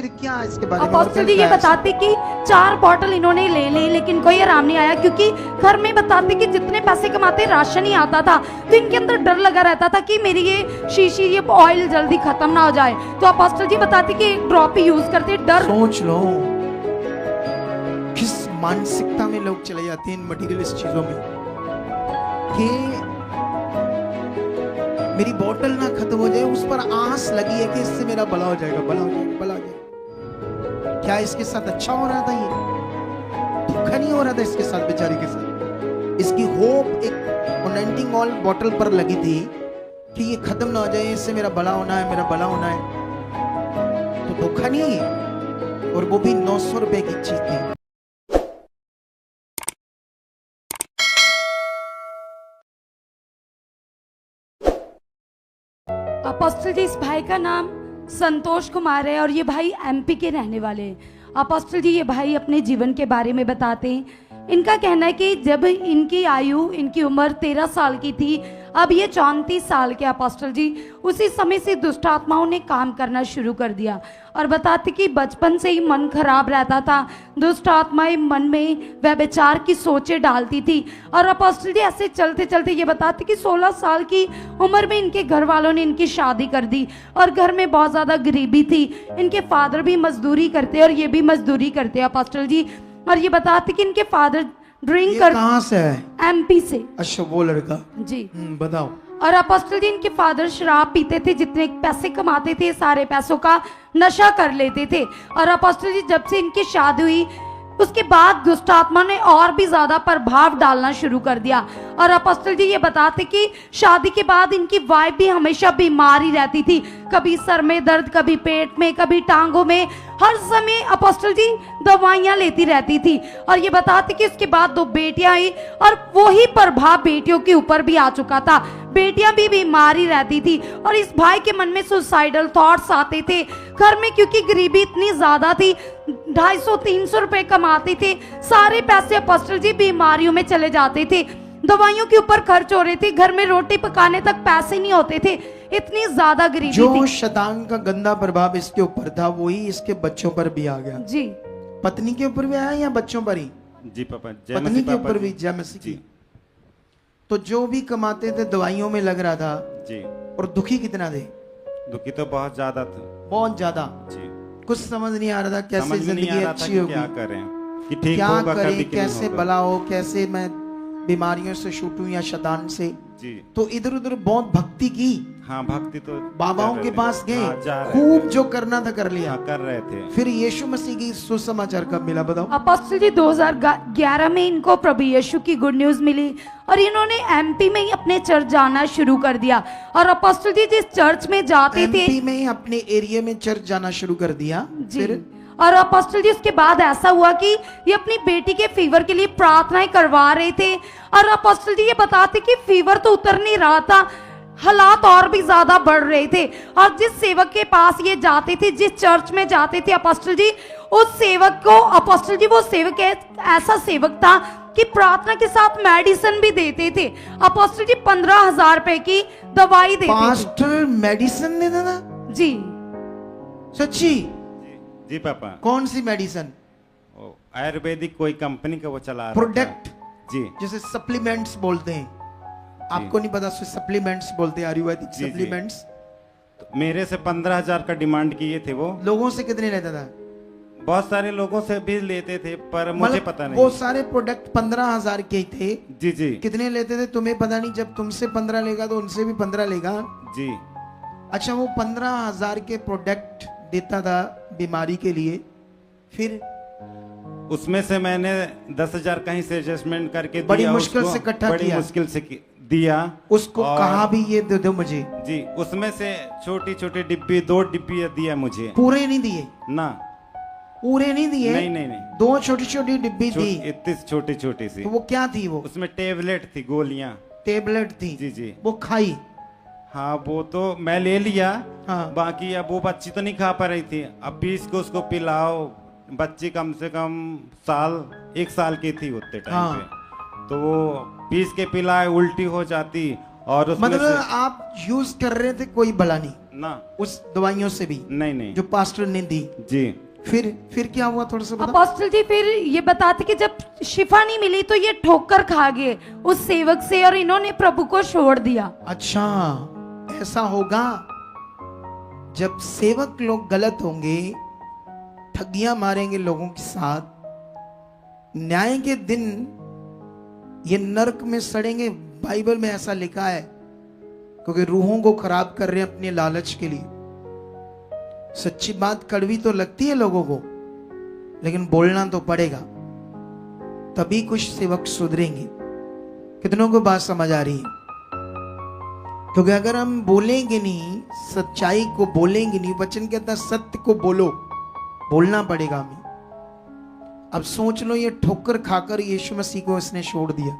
फिर क्या इसके बारे में? अपोस्टल जी ये बताते कि 4 बॉटल इन्होंने ले ली लेकिन कोई आराम नहीं आया, क्योंकि घर में बताते कि जितने पैसे कमाते राशन ही आता था, तो इनके अंदर डर लगा रहता था कि मेरी ये शीशी ये ऑयल जल्दी खत्म ना हो जाए। तो अपोस्टल जी बताते कि एक ड्रॉप ही यूज करते। डर, सोच लो किस मानसिकता में लोग चले जाते हैं इन मटेरियलिस्ट चीजों में कि मेरी बोतल ना खत्म हो जाए, उस पर आस लगी है कि इससे मेरा भला हो जाएगा, भला हो जाएगा, भला हो जाएगा। क्या इसके साथ अच्छा हो रहा था? ये धोखा नहीं हो रहा था इसके साथ, बेचारी के साथ? इसकी होप एक ओनेंटिंग ऑयल बोतल पर लगी थी कि ये खत्म ना हो जाए, इससे मेरा भला होना है, मेरा भला होना है। तो धोखा नहीं है, और वो भी 900 रुपए की चीज थी। अपोस्टल जी इस भाई का नाम संतोष कुमार है और ये भाई एमपी के रहने वाले हैं। अपोस्टल जी ये भाई अपने जीवन के बारे में बताते हैं। इनका कहना है कि जब इनकी आयु, इनकी उम्र 13 साल की थी, अब ये 34 साल के अपोस्टल जी, उसी समय से दुष्ट आत्माओं ने काम करना शुरू कर दिया। और बताते कि बचपन से ही मन खराब रहता था, दुष्ट आत्माएं मन में व्यभिचार की सोचें डालती थी। और अपोस्टल जी ऐसे चलते चलते ये बताते कि 16 साल की उम्र में इनके घर वालों ने इनकी शादी कर दी और घर में बहुत ज़्यादा गरीबी थी। इनके फादर भी मजदूरी करते और ये भी मजदूरी करते अपोस्टल जी। और ये बताते कि इनके फादर ड्रिंक कर, कहाँ से है? एमपी से। अच्छा वो लड़का जी बताओ। और अपोस्टल जी इनके फादर शराब पीते थे, जितने पैसे कमाते थे सारे पैसों का नशा कर लेते थे। और अपोस्टल जी जब से इनकी शादी हुई उसके बाद दुष्ट आत्मा ने और भी ज्यादा प्रभाव डालना शुरू कर दिया। और अपोस्टल जी ये बताते कि शादी के बाद इनकी वाइफ भी हमेशा बीमार ही रहती थी, कभी सर में दर्द, कभी पेट में, कभी टांगों में, हर समय अपोस्टल जी दवाइयां लेती रहती थी। और ये बताते कि उसके बाद 2 बेटियां आई और वही प्रभाव बेटियों के ऊपर भी आ चुका था, बेटियां भी बीमार ही रहती थी। और इस भाई के मन में सुसाइडल थॉट्स आते थे घर में, क्योंकि गरीबी इतनी ज्यादा थी, 250-300 रुपए कमाते थे, सारे पैसे अपोस्टल जी बीमारियों में चले जाते थे, दवाइयों के ऊपर खर्च हो रहे थे, घर में रोटी पकाने तक पैसे नहीं होते थे, इतनी ज्यादा गरीबी थी। जो शैतान का गंदा प्रभाव इसके ऊपर था वही इसके बच्चों पर भी आ गया। जी पत्नी के ऊपर भी आया या बच्चों पर ही? जी पापा, पत्नी के ऊपर भी, जय मसीह की। तो जो भी कमाते थे दवाइयों में लग रहा था जी। और दुखी कितना थे? दुखी तो बहुत ज्यादा था, बहुत ज्यादा। जी। कुछ समझ नहीं आ रहा था कैसे समझ में नहीं जिंदगी आ रहा था अच्छी कि होगी, क्या करें, कि ठीक क्या होगा करें, कभी कि कैसे नहीं होगा। भला हो, कैसे मैं बीमारियों से छूटूं या शैतान से। जी। तो इधर उधर बहुत भक्ति की, हाँ भक्ति तो बाबाओं कर के रहे पास थे। गए, हाँ, जा रहे खूब थे। जो करना था कर लिया। हाँ, कर रहे थे। फिर यीशु मसीह की सुसमाचार कब मिला बताओ? अपोस्टल जी 2011 में इनको प्रभु यीशु की गुड न्यूज मिली और इन्होंने एमपी में ही अपने चर्च जाना शुरू कर दिया। और अपोस्टल जी जिस चर्च में जाते थे, एमपी में ही अपने एरिया में चर्च जाना शुरू कर दिया। फिर और अपोस्टल जी उसके बाद ऐसा हुआ कि ये अपनी बेटी के फीवर के लिए प्रार्थनाएं करवा रहे थे। और अपोस्टल जी ये बताते कि फीवर तो उतर नहीं रहा था, हालात और भी ज्यादा बढ़ रहे थे। और जिस सेवक के पास ये जाते थे, जिस चर्च में जाते थे अपोस्टल जी, उस सेवक को अपोस्टल जी, वो सेवक ऐसा सेवक था कि प्रार्थना के साथ मेडिसिन भी देते थे। अपोस्टल जी 15,000 रुपए की दवाई देते थे। पास्टर मेडिसिन देता था? जी सच्ची? जी पापा। कौन सी मेडिसिन? आयुर्वेदिक कोई कंपनी का वो चला रहा था। प्रोडक्ट? जी। जैसे सप्लीमेंट्स बोलते हैं, आपको नहीं पता सप्लीमेंट्स बोलते हैं, आयुर्वेदिक जी, जी। सप्लीमेंट्स। तो मेरे से 15,000 का डिमांड किए थे वो। लोगों से कितने लेता था? बहुत सारे लोगों से भी लेते थे पर मुझे मतलब पता नहीं। वो सारे प्रोडक्ट 15,000 के ही थे। जी जी कितने लेते थे तुम्हें पता नहीं, जब तुमसे 15 लेगा तो उनसे भी 15 लेगा। जी। अच्छा वो 15,000 के प्रोडक्ट देता था बीमारी के लिए, फिर उसमें से मैंने 10,000 कहीं से एडजस्टमेंट करके बड़ी दिया मुश्किल उसको, से इकट्ठा बड़ी किया। मुश्किल से दिया उसको कहा भी ये दे दो मुझे। जी। उसमें से छोटी छोटी डिब्बी 2 डिब्बी दिया मुझे। पूरे नहीं दिए? ना पूरे नहीं दिए? नहीं नहीं नहीं, 2 छोटी छोटी डिब्बी दी। इतनी छोटी छोटी सी। तो वो क्या थी? वो उसमें टेबलेट थी, गोलियां। टेबलेट थी? जी जी। वो खाई? हाँ वो तो मैं ले लिया। हाँ। बाकी अब वो बच्ची तो नहीं खा पा रही थी। अब पीस को उसको पिलाओ, बच्ची कम से कम 1 साल की थी उतने टाइम हाँ। पे। तो वो पीस के पिलाए उल्टी हो जाती और उसमें मतलब से आप यूज कर रहे थे, कोई भला नहीं? ना, उस दवाइयों से भी नहीं नहीं जो पास्टर ने दी। जी। फिर क्या हुआ, थोड़ा सा बताओ। अपोस्टल जी फिर ये बताते कि जब शिफा नहीं मिली तो ये ठोकर खा गए उस सेवक से और इन्होंने प्रभु को छोड़ दिया। अच्छा, ऐसा होगा जब सेवक लोग गलत होंगे, ठगियां मारेंगे लोगों के साथ, न्याय के दिन ये नरक में सड़ेंगे। बाइबल में ऐसा लिखा है, क्योंकि रूहों को खराब कर रहे हैं अपने लालच के लिए। सच्ची बात कड़वी तो लगती है लोगों को, लेकिन बोलना तो पड़ेगा, तभी कुछ सेवक सुधरेंगे। कितनों को बात समझ आ रही है? क्योंकि अगर हम बोलेंगे नहीं, सच्चाई को बोलेंगे नहीं, वचन कहता सत्य को बोलो, बोलना पड़ेगा हमें। अब सोच लो, ये ठोकर खाकर यीशु मसीह को इसने छोड़ दिया,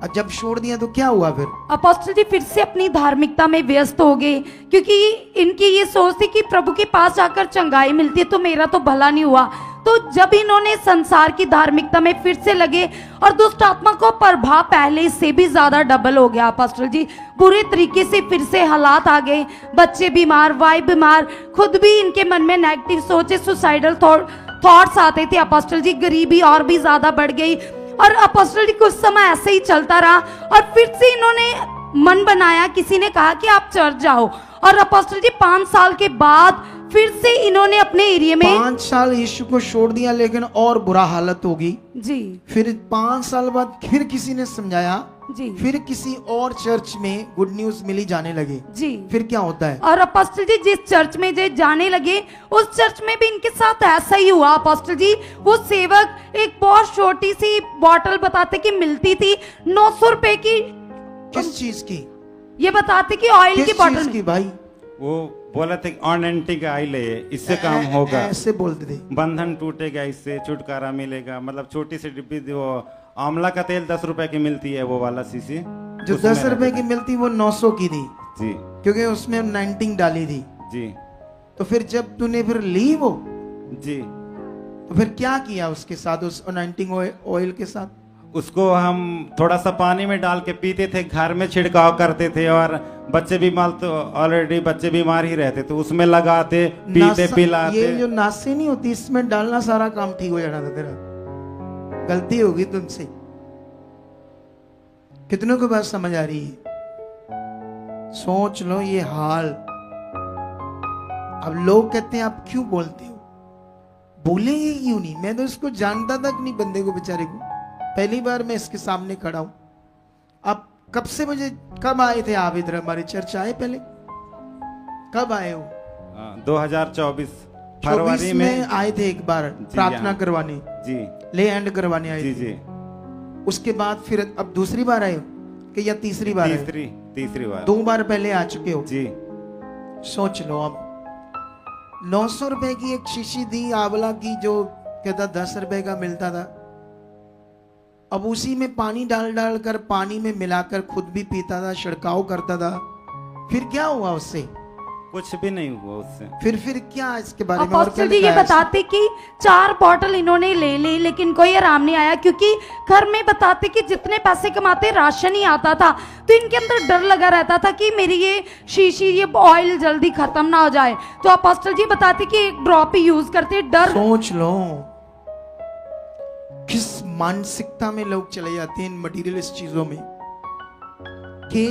और जब छोड़ दिया तो क्या हुआ फिर? अपोस्टल जी फिर से अपनी धार्मिकता में व्यस्त हो गए, क्योंकि इनकी ये सोच थी कि प्रभु के पास जाकर चंगाई मिलती है तो मेरा तो भला नहीं हुआ। तो जब इन्होंने संसार की धार्मिकता में फिर से लगे और दुष्ट आत्मा को प्रभाव पहले से भी ज्यादा डबल हो गया। अपोस्टल जी बुरे तरीके से फिर से हालात आ गए, बच्चे बीमार, वाइफ बीमार, खुद भी इनके मन में नेगेटिव सोचे, सुसाइडल थॉट्स आते थे। अपोस्टल जी गरीबी और भी ज्यादा बढ़ गई, और अपोस्टल जी कुछ समय ऐसे ही चलता रहा, और फिर से इन्होंने मन बनाया, किसी ने कहा कि आप चर्च जाओ, और अपोस्टल जी 5 साल के बाद फिर से इन्होंने अपने एरिया में 5 साल यीशु को छोड़ दिया, लेकिन और बुरा हालत होगी जी। फिर 5 साल बाद फिर किसी ने समझाया जी फिर किसी और चर्च में गुड न्यूज मिली जाने लगे जी। फिर क्या होता है? और अपोस्टल जी जिस चर्च में जो जाने लगे उस चर्च में भी इनके साथ ऐसा ही हुआ। अपोस्टल जी वो सेवक एक बहुत छोटी सी बोतल बताते कि मिलती थी 900 रुपए की। किस चीज की? ये बताते कि ऑयल की किस बोतल चीज में। की भाई? वो बोला था ऑर्नेंटिक आइल है, इससे काम होगा, ऐसे बोलते थे। बंधन टूटेगा, इससे छुटकारा मिलेगा। मतलब छोटी सी डिब्बी वो आंवला का तेल 10 रुपए की मिलती है, वो वाला शीशी जो उसमें 10 रुपए की मिलती वो 900 की थी, जी क्योंकि उसमें 19 डाली थी। जी तो फिर जब तूने फिर ली वो, जी, तो फिर क्या किया उसके साथ, उस 19 ऑयल के साथ? उसको हम थोड़ा सा पानी में डाल के पीते थे, घर में छिड़काव करते थे, और बच्चे बीमार तो ऑलरेडी बच्चे बीमार ही रहते थे, उसमें लगाते, पीते पिलाते। ये जो नासे नहीं होती, इसमें डालना सारा काम ठीक हो जाना था तेरा। गलती होगी तुमसे। कितनों को बात समझ आ रही है? सोच लो ये हाल। अब लोग कहते हैं आप क्यों बोलते हो? बोलेंगे क्यों नहीं? मैं तो इसको जानता तक नहीं, बंदे को, बेचारे को। पहली बार मैं इसके सामने खड़ा हूं। आप कब से मुझे, कब आए थे आप इधर हमारे चर्च आए? पहले कब आए हो? 2024 फरवरी 24 में आए थे एक बार प्रार्थना यहाँ। करवाने, जी ले एंड करवाने आए जी थे। जी, उसके बाद फिर अब दूसरी बार आए हो कि या तीसरी बार आए? तीसरी बार। 2 बार पहले आ चुके हो। जी सोच लो, अब 900 रुपए की एक शीशी दी आंवला की, जो कहता 10 रुपए का मिलता था। अब उसी में पानी डाल डाल कर, पानी में मिलाकर खुद भी पीता था, छिड़काव करता था। फिर क्या हुआ उससे? कुछ भी नहीं हुआ उससे। फिर क्या इसके बारे में और क्या अपोस्टल जी लिखा ये है? बताते कि 4 बॉटल इन्होंने ले ली, लेकिन कोई आराम नहीं आया, क्योंकि घर में बताते कि जितने पैसे कमाते राशन ही आता था, तो इनके अंदर डर लगा रहता था कि मेरी ये शीशी, ये ऑयल जल्दी खत्म ना हो जाए। तो अपोस्टल जी बताते कि एक ड्रॉप ही यूज करते, डर। सोच लो किस मानसिकता में लोग चले जाते हैं इन मटीरियलिस्ट चीजों में, कि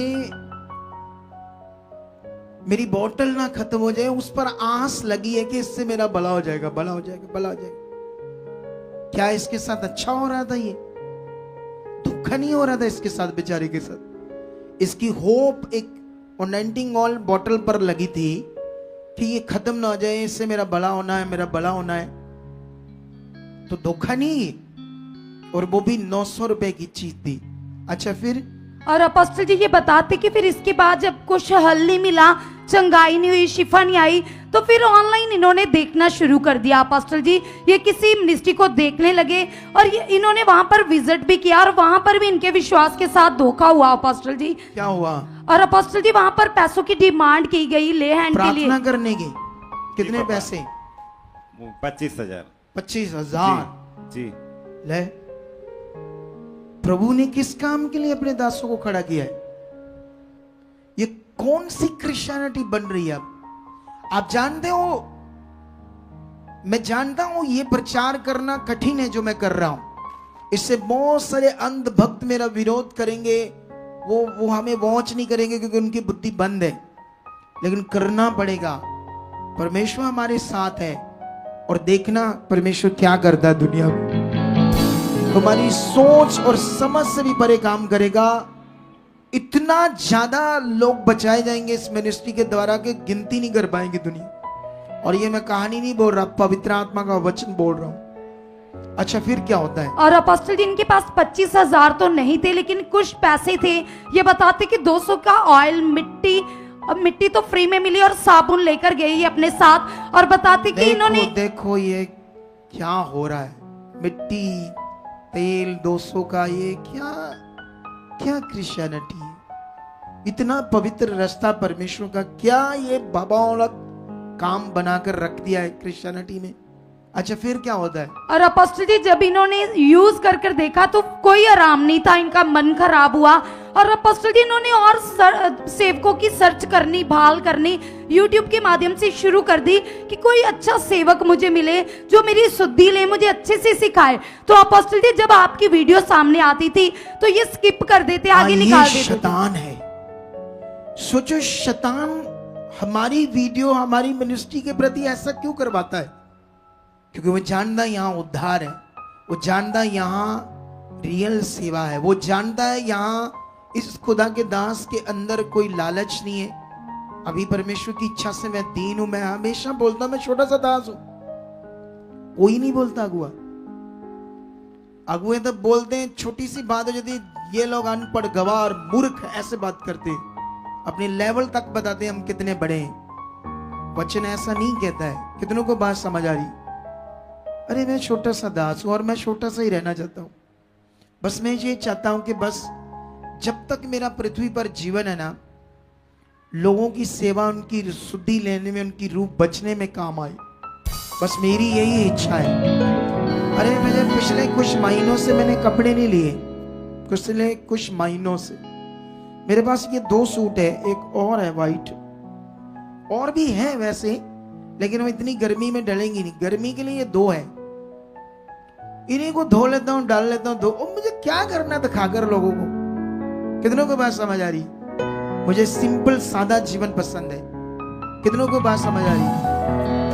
मेरी बोतल ना खत्म हो जाए, उस पर आस लगी है कि इससे मेरा भला हो जाएगा, भला हो जाएगा, भला हो जाएगा। क्या इसके साथ अच्छा हो रहा था? ये दुख नहीं हो रहा था इसके साथ, बेचारे के साथ। इसकी होप एक 19 ऑयल बोतल पर लगी थी कि ये खत्म ना हो जाए, इससे मेरा भला होना है, मेरा भला होना है। तो धोखा नहीं, और वो भी 900 रुपए की चीज थी। अच्छा फिर? और अपोस्टल जी ये बताते कि फिर इसके बाद जब कुछ हल नहीं मिला, चंगाई नहीं हुई, शिफा नहीं आई, तो फिर ऑनलाइन इन्होंने देखना शुरू कर दिया। अपोस्टल जी ये किसी मिनिस्ट्री को देखने लगे, और ये इन्होंने वहां पर विजिट भी किया, और वहां पर भी इनके विश्वास के साथ धोखा हुआ। अपोस्टल जी क्या हुआ? और अपोस्टल जी वहां पर पैसों की डिमांड की गई ले हैंड के लिए। प्रार्थना करने की कितने पैसे? 25,000। 25,000? जी ले, प्रभु ने किस काम के लिए अपने दासों को खड़ा किया है? ये कौन सी क्रिश्चियनिटी बन रही है अब? आप जानते हो, मैं जानता हूं ये प्रचार करना कठिन है जो मैं कर रहा हूं। इससे बहुत सारे अंध भक्त मेरा विरोध करेंगे, वो हमें वॉच नहीं करेंगे क्योंकि उनकी बुद्धि बंद है, लेकिन करना पड़ेगा। परमेश्वर हमारे साथ है और देखना परमेश्वर क्या करता है दुनिया में। तुम्हारी सोच और समझ से भी परे काम करेगा। इतना ज्यादा लोग बचाए जाएंगे इस मिनिस्ट्री के द्वारा कि गिनती नहीं कर पाएंगे दुनिया। और ये मैं कहानी नहीं बोल रहा, पवित्र आत्मा का वचन बोल रहा हूं। अच्छा, फिर क्या होता है? और अपोस्टल जी इनके पास 25,000 तो नहीं थे, लेकिन कुछ पैसे थे। ये बताते कि 200 का ऑयल, मिट्टी तो फ्री में मिली और साबुन लेकर गए ये अपने साथ। और बताते कि इन्होंने देखो ये क्या हो रहा है, मिट्टी, तेल 200 का, ये क्या क्या क्रिश्चियनिटी है? इतना पवित्र रास्ता परमेश्वर का क्या ये बाबा औलत काम बनाकर रख दिया है क्रिश्चियनिटी में। अच्छा, फिर क्या होता है? और अपोस्टल जी जब इन्होंने यूज कर देखा तो कोई आराम नहीं था, इनका मन खराब हुआ। और अपोस्टल जी इन्होंने और सेवकों की सर्च करनी, भाल करनी यूट्यूब के माध्यम से शुरू कर दी कि कोई अच्छा सेवक मुझे मिले जो मेरी शुद्धि ले, मुझे अच्छे से सिखाए। तो अपोस्टल जी जब आपकी वीडियो सामने आती थी तो ये स्किप कर देते, आगे निकाल देते। शैतान है। सोचो, शैतान हमारी वीडियो, हमारी मिनिस्ट्री के प्रति ऐसा क्यों करवाता है? क्योंकि वो जानता है यहाँ उद्धार है, वो जानता है यहाँ रियल सेवा है, वो जानता है यहाँ इस खुदा के दास के अंदर कोई लालच नहीं है। अभी परमेश्वर की इच्छा से मैं दीन हूं। मैं हमेशा बोलता मैं छोटा सा दास हूं, कोई नहीं बोलता अगुआ। अगुए तो बोलते हैं, छोटी सी बात हो जाती, ये लोग अनपढ़, गवार, मूर्ख ऐसे बात करते हैं, अपने लेवल तक बताते हैं हम कितने बड़े हैं। वचन ऐसा नहीं कहता है। कितनों को बात समझ आ रही? अरे मैं छोटा सा दास हूं और मैं छोटा सा ही रहना चाहता हूं। बस मैं ये चाहता हूं कि बस जब तक मेरा पृथ्वी पर जीवन है ना, लोगों की सेवा, उनकी शुद्धि लेने में, उनकी रूप बचने में काम आए। बस मेरी यही इच्छा है। अरे मुझे पिछले कुछ महीनों से मैंने कपड़े नहीं लिए, पिछले कुछ महीनों से मेरे पास ये 2 सूट है, एक और है वाइट, और भी है वैसे, लेकिन वो इतनी गर्मी में डलेंगी नहीं। गर्मी के लिए ये 2 है, इन्हीं को धो लेता हूँ, डाल लेता हूँ, और मुझे क्या करना दिखाकर लोगों को। कितनों को बात समझ आ रही? मुझे सिंपल सादा जीवन पसंद है। कितनों को बात समझ आ रही?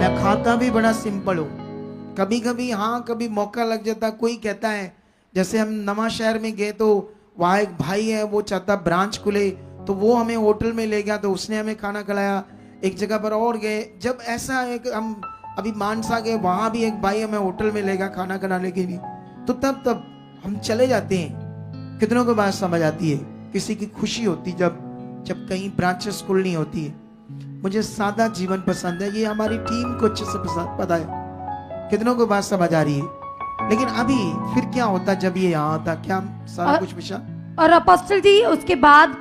मैं खाता भी बड़ा सिंपल हूँ। कभी कभी हाँ, कभी मौका लग जाता, कोई कहता है, जैसे हम नवा शहर में गए तो वहाँ एक भाई है, वो चाहता ब्रांच खुले, तो वो हमें होटल में ले गया, तो उसने हमें खाना खिलाया। एक जगह पर और गए, जब ऐसा एक हम अभी मानसा गए, वहाँ भी एक भाई हमें होटल में ले गया खाना खिलाने के लिए, तो तब हम चले जाते हैं। कितनों को बात समझ आती है? किसी की खुशी होती जब कहीं ब्रांचेस खुलनी होती है। मुझे सादा जीवन पसंद है, ये हमारी टीम को अच्छे से पता है। कितनों को बात समझ आ रही है? लेकिन अभी फिर क्या होता जब ये यहाँ आता, क्या सारा कुछ विषय? और अपोस्टल जी उसके बाद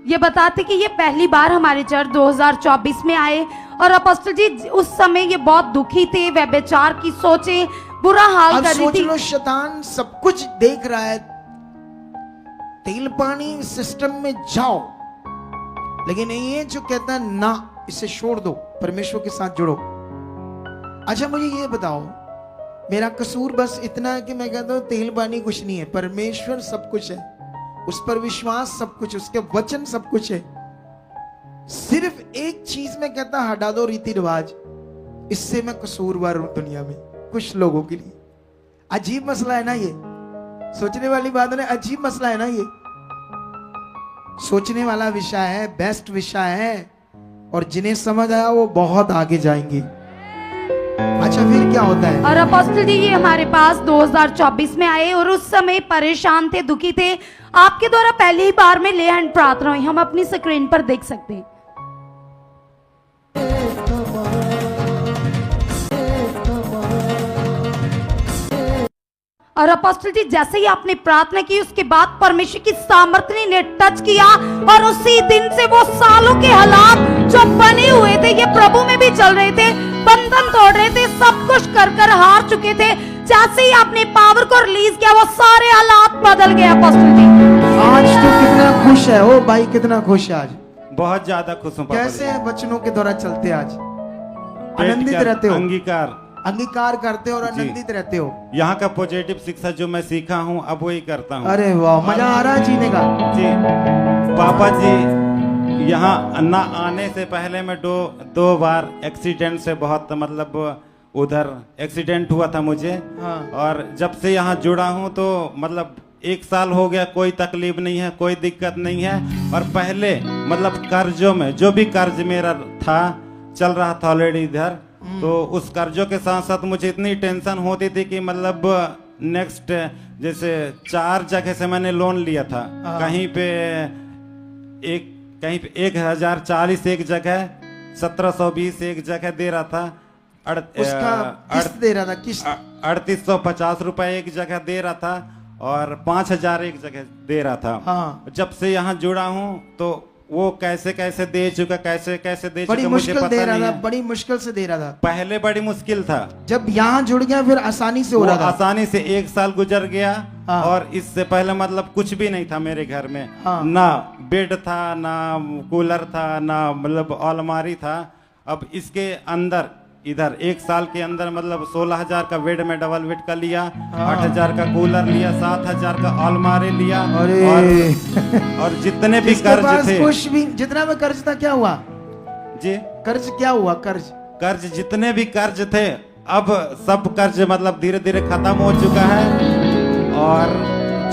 ये बताते कि ये पहली बार हमारे चर्च 2024 में आए। और अपोस्टल जी उस समय ये बहुत दुखी थे, व्यभिचार की सोचें बुरा हाल कर रही थी। सोच लो, शैतान सब कुछ देख रहा है, तेल पानी सिस्टम में जाओ, लेकिन ये जो कहता है ना, इसे छोड़ दो, परमेश्वर के साथ जुड़ो। अच्छा मुझे ये बताओ, मेरा कसूर बस इतना है कि मैं कहता हूं तेल पानी कुछ नहीं है, परमेश्वर सब कुछ है, उस पर विश्वास सब कुछ, उसके वचन सब कुछ है। सिर्फ एक चीज में कहता हटा दो, रीति रिवाज, इससे मैं कसूरवार हूं दुनिया में कुछ लोगों के लिए। अजीब मसला है ना ये, सोचने वाली बात है, अजीब मसला है ना ये, सोचने वाला विषय है, बेस्ट विषय है, और जिन्हें समझ आया वो बहुत आगे जाएंगे। अच्छा फिर क्या होता है? और अपोस्टल जी ये हमारे पास 2024 में आए और उस समय परेशान थे, दुखी थे। आपके द्वारा पहली बार में ले हैंड प्रार्थना हुई, हम अपनी स्क्रीन पर देख सकते हैं। और अपोस्टल जी जैसे ही आपने प्रार्थना की, उसके बाद परमेश्वर की सामर्थ्य ने टच किया और उसी दिन से वो सालों के हालात जो बने हुए थे, ये प्रभु में भी चल रहे थे, बंधन तोड़ रहे थे, सब कुछ कर हार चुके थे, जैसे ही आपने पावर को रिलीज किया वो सारे हालात बदल गए। अपोस्टल जी आज तो कितना खुश है, ओ भाई कितना खुश है आज? बहुत ज्यादा खुश हूँ। कैसे वचनों के द्वारा चलते आज? आनंदित रहते हो, अंगीकार करते हो और आनंदित रहते हो। यहाँ का पॉजिटिव शिक्षा जो मैं सीखा हूँ अब वही करता हूँ। अरे वाह, मजा आ रहा है जीने का। जी पापा जी, यहाँ ना आने से पहले मैं दो बार एक्सीडेंट से बहुत मतलब उधर एक्सीडेंट हुआ था मुझे। हाँ। और जब से यहाँ जुड़ा हूँ तो मतलब 1 साल हो गया, कोई तकलीफ नहीं है, कोई दिक्कत नहीं है। और पहले मतलब कर्जों में जो भी कर्ज मेरा था चल रहा था ऑलरेडी इधर, तो उस कर्जों के साथ साथ मुझे इतनी टेंशन होती थी कि मतलब नेक्स्ट जैसे 4 जगह से मैंने लोन लिया था। कहीं पे 1040 एक जगह, 1720 एक जगह दे रहा था, उसका किस्त दे रहा था, किस्त 3850 रुपए एक जगह दे रहा था और 5000 एक जगह दे रहा था। हाँ। जब से यहाँ जुड़ा हूँ तो वो कैसे कैसे दे चुका, कैसे कैसे दे बड़ी चुका मुझे मुश्किल पता दे रहा नहीं था, है। बड़ी मुश्किल से दे रहा था। पहले बड़ी मुश्किल था, जब यहाँ जुड़ गया फिर आसानी से हो रहा था। आसानी से 1 साल गुजर गया। हाँ। और इससे पहले मतलब कुछ भी नहीं था मेरे घर में। हाँ। ना बेड था, ना कूलर था, ना मतलब अलमारी था। अब इसके अंदर इधर 1 साल के अंदर मतलब 16,000 का बेड में डबल बेड का लिया, 8,000 का कूलर लिया, 7,000 का अलमारी लिया। और जितने भी कर्ज थे, कुछ भी जितना भी कर्ज था क्या हुआ जी कर्ज क्या हुआ, कर्ज जितने भी कर्ज थे अब सब कर्ज मतलब धीरे धीरे खत्म हो चुका है। और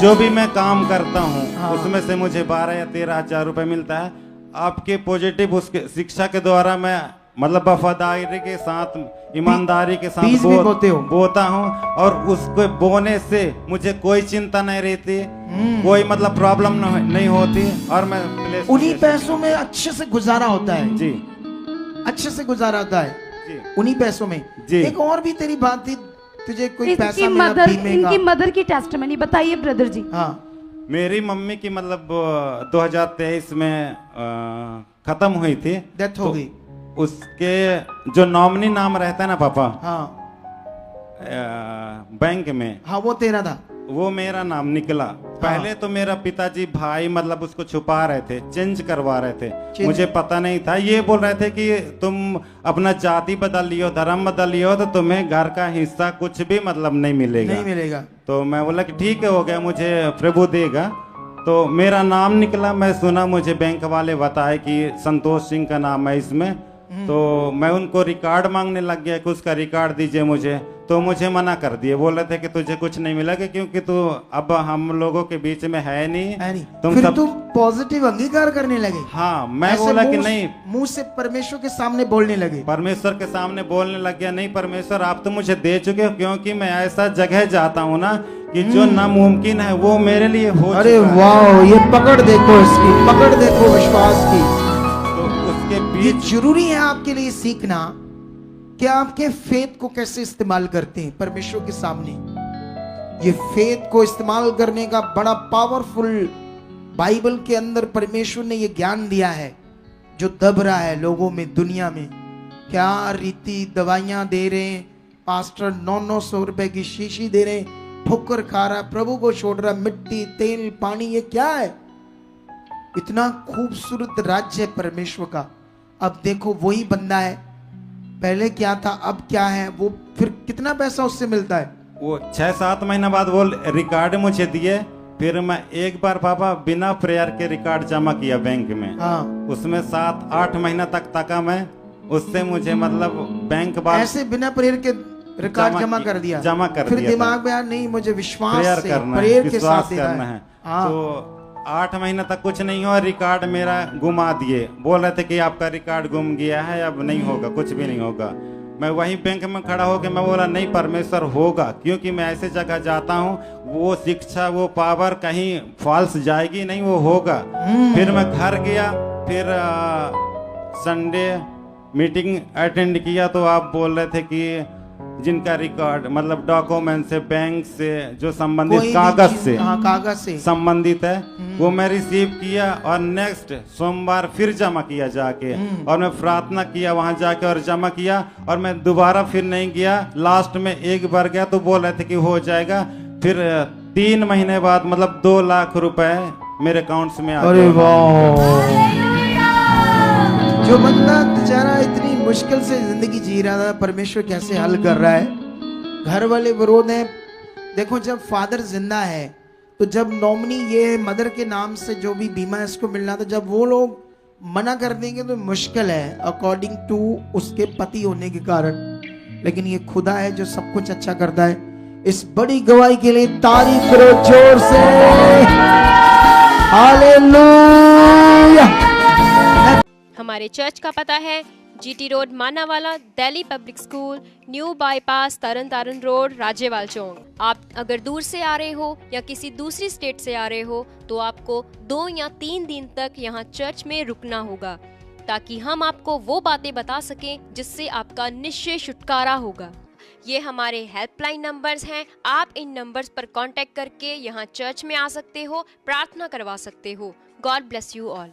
जो भी मैं काम करता हूँ उसमें से मुझे 12 या 13,000 रुपए मिलता है। आपके पॉजिटिव उसके शिक्षा के द्वारा मैं मतलब वफादारी के साथ, ईमानदारी के साथ बोता हूँ और उसको बोने से मुझे कोई चिंता नहीं रहती, कोई मतलब प्रॉब्लम नहीं होती। और मैं उन्हीं पैसों में अच्छे से गुजारा होता है जी, अच्छे से गुजारा होता है जी, उन्हीं पैसों में जी। एक और भी तेरी बात थी, तुझे कोई पैसा इनकी मदर की टेस्टमनी बताइए ब्रदर जी। हाँ। मेरी मम्मी की मतलब 2023 में खत्म हुई थी, डेथ हो गई। उसके जो नॉमिनी नाम रहता है ना पापा, हाँ। बैंक में, हाँ वो तेरा था, वो मेरा नाम निकला। पहले तो मेरा पिताजी भाई मतलब उसको छुपा रहे थे, चेंज करवा रहे थे, मुझे पता नहीं था। ये बोल रहे थे कि तुम अपना जाति बदल लियो, धर्म बदल लियो तो तुम्हें घर का हिस्सा कुछ भी मतलब नहीं मिलेगा। तो मैं बोला कि ठीक है, हो गया, मुझे प्रभु देगा। तो मेरा नाम निकला, मैं सुना, मुझे बैंक वाले बताए कि संतोष सिंह का नाम है इसमें। तो मैं उनको रिकॉर्ड मांगने लग गया कि उसका रिकॉर्ड दीजिए मुझे। तो मुझे मना कर दिए, बोल रहे थे कि तुझे कुछ नहीं मिलेगा क्योंकि तू अब हम लोगों के बीच में है नहीं। फिर तुम पॉजिटिव अंगीकार करने लगे। हाँ, मैं बोला कि नहीं, मुंह से परमेश्वर के सामने बोलने लगे, परमेश्वर के सामने बोलने लग गया, नहीं परमेश्वर आप तो मुझे दे चुके हो, क्योंकि मैं ऐसा जगह जाता हूँ ना कि जो नामुमकिन है वो मेरे लिए हो। अरे वाह, ये पकड़ देखो, इसकी पकड़ देखो विश्वास की। तो उसके बीच ये जरूरी है आपके लिए सीखना कि आपके फेथ को कैसे इस्तेमाल करते हैं परमेश्वर के सामने। ये फेथ को इस्तेमाल करने का बड़ा पावरफुल बाइबल के अंदर परमेश्वर ने ये ज्ञान दिया है जो दब रहा है लोगों में, दुनिया में। क्या रीति दवाइयां दे रहे हैं, पास्टर 900 रुपए की शीशी दे रहे हैं, ठोकर खा रहा, प्रभु को छोड़ रहा, मिट्टी तेल पानी, ये क्या है? इतना खूबसूरत राज्य है परमेश्वर का। अब देखो वही बंदा है, पहले क्या था अब क्या है, वो फिर कितना पैसा उससे मिलता है। वो 6-7 महीना बाद वो रिकॉर्ड मुझे दिए। फिर मैं एक बार पापा बिना प्रेयर के रिकॉर्ड जमा किया बैंक में। हाँ। उसमें 7-8 महीना तक तका मैं, उससे मुझे मतलब बैंक बात ऐसे बिना प्रेयर के रिकॉर्ड जमा कर दिया, फिर दिमाग में यार नहीं, मुझे विश्वास से प्रेयर के साथ करना है। तो 8 महीना तक कुछ नहीं हुआ, रिकॉर्ड मेरा गुमा दिए, बोल रहे थे कि आपका रिकॉर्ड गुम गया है, अब नहीं होगा, कुछ भी नहीं होगा। मैं वही बैंक में खड़ा होकर मैं बोला नहीं परमेश्वर होगा, क्योंकि मैं ऐसे जगह जाता हूँ, वो शिक्षा वो पावर कहीं फॉल्स जाएगी नहीं, वो होगा। फिर मैं घर गया, फिर संडे मीटिंग अटेंड किया, तो आप बोल रहे थे कि जिनका रिकॉर्ड मतलब डॉक्यूमेंट से, बैंक से जो संबंधित कागज से संबंधित है, वो मैं रिसीव किया और नेक्स्ट सोमवार फिर जमा किया जाके। और मैं प्रार्थना किया वहां जाके और जमा किया, और मैं दोबारा फिर नहीं गया। लास्ट में एक बार गया तो बोल रहे थे कि हो जाएगा। फिर 3 महीने बाद मतलब 2 लाख रुपए मेरे अकाउंट्स में आ गए। जो बंदा बेचारा इतनी मुश्किल से जिंदगी जी रहा था, परमेश्वर कैसे हल कर रहा है। घर वाले विरोध है। देखो जब फादर जिंदा है तो जब नॉमिनी ये मदर के नाम से जो भी बीमा है इसको मिलना था, जब वो लोग मना कर देंगे तो मुश्किल है अकॉर्डिंग टू उसके पति होने के कारण। लेकिन ये खुदा है जो सब कुछ अच्छा करता है। इस बड़ी गवाही के लिए तारीफ करो जोर से, हालेलुया। हमारे चर्च का पता है GT road Manawala, Delhi public school, new bypass, Tarn Taran road, Rajewal chowk. आप अगर दूर से आ रहे हो या किसी दूसरी स्टेट से आ रहे हो तो आपको 2 या 3 दिन तक यहाँ चर्च में रुकना होगा, ताकि हम आपको वो बातें बता सकें जिससे आपका निश्चय छुटकारा होगा। ये हमारे हेल्पलाइन नंबर्स हैं। आप इन नंबर्स पर कांटेक्ट करके यहाँ चर्च में आ सकते हो, प्रार्थना करवा सकते हो। God bless you all.